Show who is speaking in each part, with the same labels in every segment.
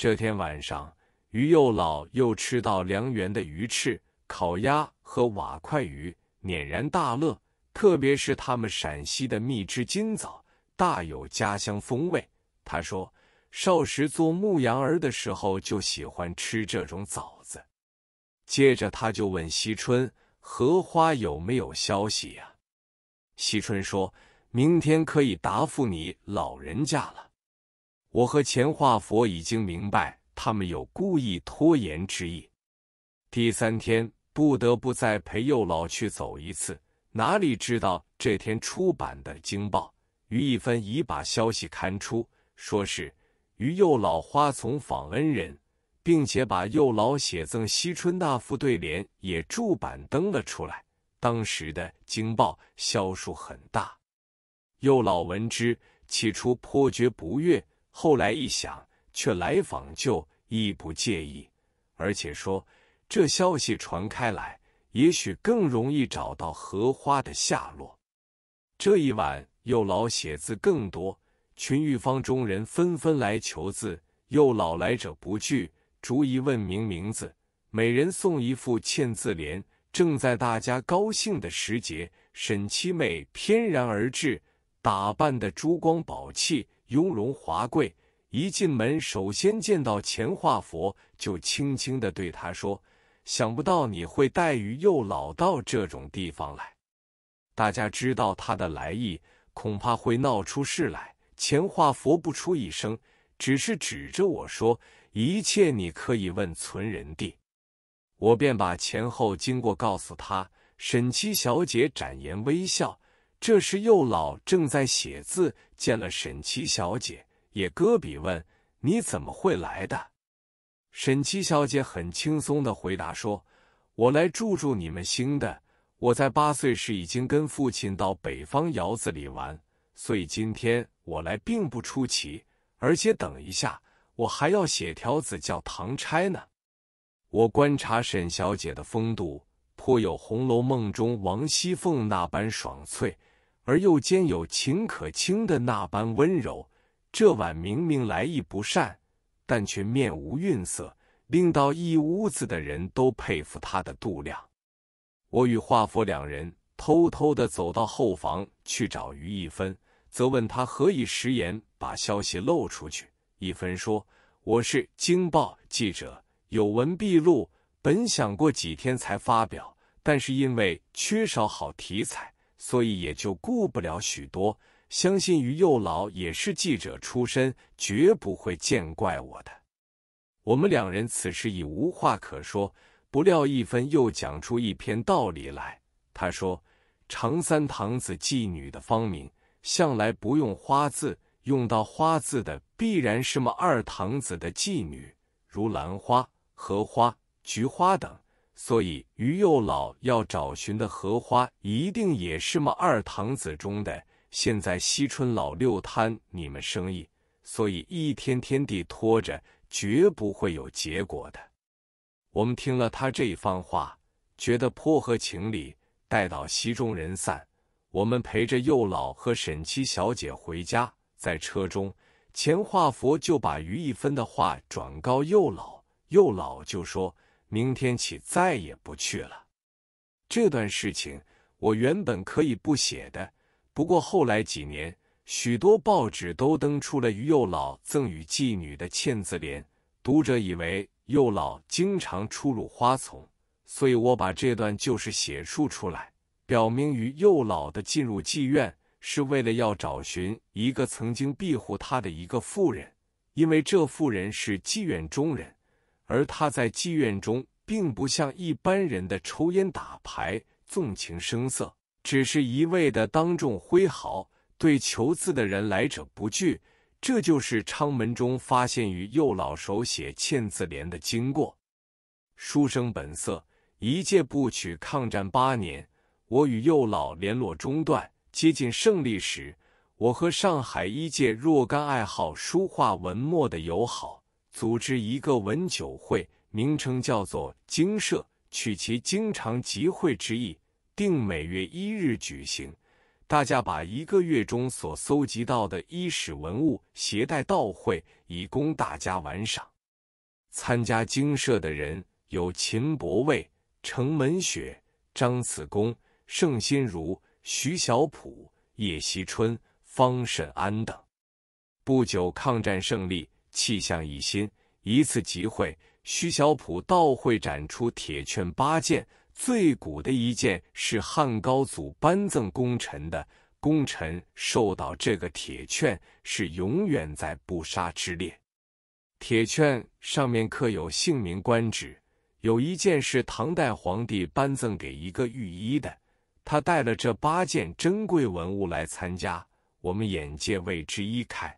Speaker 1: 这天晚上，于右老又吃到良缘的鱼翅、烤鸭和瓦块鱼，俨然大乐。特别是他们陕西的蜜汁金枣，大有家乡风味。他说，少时做牧羊儿的时候就喜欢吃这种枣子。接着他就问惜春，荷花有没有消息呀？惜春说，明天可以答复你老人家了。我和钱化佛已经明白他们有故意拖延之意。第3天不得不再陪右老去走一次，哪里知道这天出版的《京报》，于一芬已把消息刊出，说是于右老花丛访恩人，并且把右老写赠惜春那副对联也注版登了出来。当时的《京报》销数很大。右老闻之，起初颇觉不悦，后来一想，却来访就亦不介意，而且说这消息传开来，也许更容易找到荷花的下落。这一晚，右老写字更多，群玉坊中人纷纷来求字，右老来者不拒，逐一问明名字，每人送一副嵌字联。正在大家高兴的时节，沈七妹翩然而至，打扮得珠光宝气，雍容华贵。一进门，首先见到钱化佛，就轻轻地对他说，想不到你会带于右老到这种地方来。大家知道他的来意，恐怕会闹出事来。钱化佛不出一声，只是指着我说，一切你可以问存人弟。我便把前后经过告诉他。沈七小姐展颜微笑，这时右老正在写字，见了沈七小姐，也搁笔问，你怎么会来的？沈七小姐很轻松地回答说，我来助助你们兴的。我在8岁时已经跟父亲到北方窑子里玩，所以今天我来并不出奇，而且等一下我还要写条子叫唐钗呢。我观察沈小姐的风度，颇有《红楼梦》中王熙凤那般爽脆，而又兼有秦可卿的那般温柔。这晚明明来意不善，但却面无愠色，令到一屋子的人都佩服她的度量。我与华佛两人偷偷地走到后房去找于一芬，则问他何以食言把消息漏出去。一芬说，我是《京报》记者，有文必录，本想过几天才发表，但是因为缺少好题材，所以也就顾不了许多。相信于右老也是记者出身，绝不会见怪我的。我们两人此时已无话可说，不料一芬又讲出一篇道理来。他说，长三堂子妓女的芳名，向来不用花字，用到花字的必然是么二堂子的妓女，如兰花、荷花、菊花等，所以于右老要找寻的荷花一定也是么二堂子中的。现在惜春老六摊你们生意，所以一天天地拖着，绝不会有结果的。我们听了他这一番话，觉得颇合情理。待到席中人散，我们陪着右老和沈七小姐回家，在车中，钱化佛就把于一芬的话转告右老，右老就说明天起再也不去了。这段事情我原本可以不写的，不过后来几年，许多报纸都登出了于右老赠与妓女的嵌字联，读者以为右老经常出入花丛，所以我把这段旧事写述出来，表明于右老的进入妓院是为了要找寻一个曾经庇护他的一个妇人，因为这妇人是妓院中人，而他在妓院中并不像一般人的抽烟打牌、纵情声色，只是一味的当众挥毫，对求字的人来者不拒。这就是昌门中发现于右老手写嵌字联的经过。书生本色，一介部曲抗战8年，我与右老联络中断。接近胜利时，我和上海一届若干爱好书画文墨的友好，组织一个文酒会，名称叫做京社，取其经常集会之意，定每月1日举行。大家把1个月中所搜集到的衣史文物携带到会，以供大家玩赏。参加经社的人有秦伯卫、程门雪、张次公、盛心如、徐小普、叶锡春、方慎安等。不久，抗战胜利，气象一新。一次集会，徐小普到会展出铁券8件，最古的一件是汉高祖颁赠功臣的，功臣受到这个铁券是永远在不杀之列。铁券上面刻有姓名官职，有一件是唐代皇帝颁赠给一个御医的，他带了这8件珍贵文物来参加，我们眼界为之一开。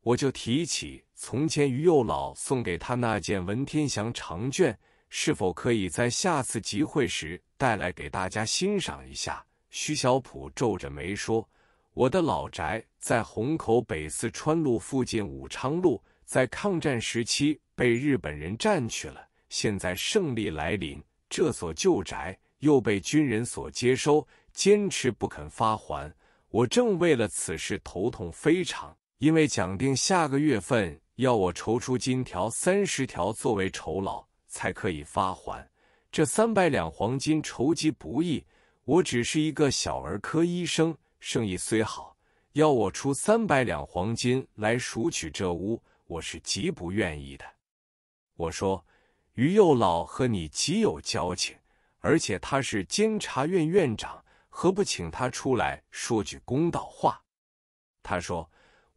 Speaker 1: 我就提起从前于右老送给他那件文天祥长卷，是否可以在下次集会时带来给大家欣赏一下？徐小普皱着眉说：“我的老宅在虹口北四川路附近武昌路，在抗战时期被日本人占去了，现在胜利来临，这所旧宅又被军人所接收，坚持不肯发还。我正为了此事头痛非常。因为讲定下个月份要我筹出金条30条作为酬劳，才可以发还。这300两黄金筹集不易，我只是一个小儿科医生，生意虽好，要我出300两黄金来赎取这屋，我是极不愿意的。”我说：“于右老和你极有交情，而且他是监察院院长，何不请他出来说句公道话？”他说：“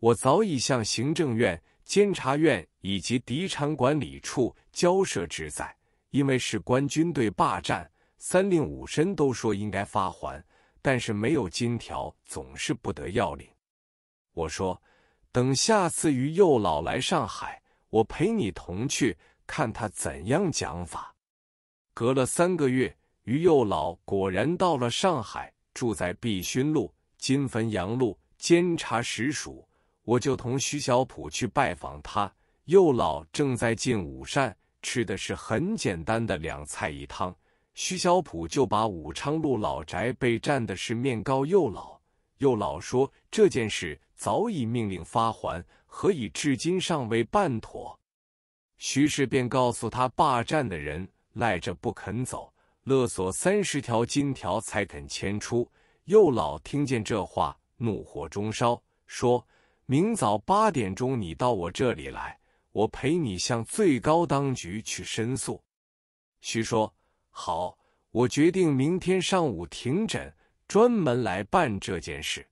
Speaker 1: 我早已向行政院、监察院以及敌产管理处交涉之在，因为事关军队霸占，3令5申都说应该发还，但是没有金条，总是不得要领。”我说：“等下次于右老来上海，我陪你同去，看他怎样讲法。”隔了3个月，于右老果然到了上海，住在碧勋路、金汾阳路监察使署。我就同徐小普去拜访他，右老正在进午膳，吃的是很简单的2菜1汤。徐小普就把武昌路老宅被占的事面告右老，右老说这件事早已命令发还，何以至今尚未办妥？徐氏便告诉他霸占的人赖着不肯走，勒索30条金条才肯迁出。右老听见这话，怒火中烧，说：“明早8点钟你到我这里来，我陪你向最高当局去申诉。”徐说：“好，我决定明天上午停诊，专门来办这件事。”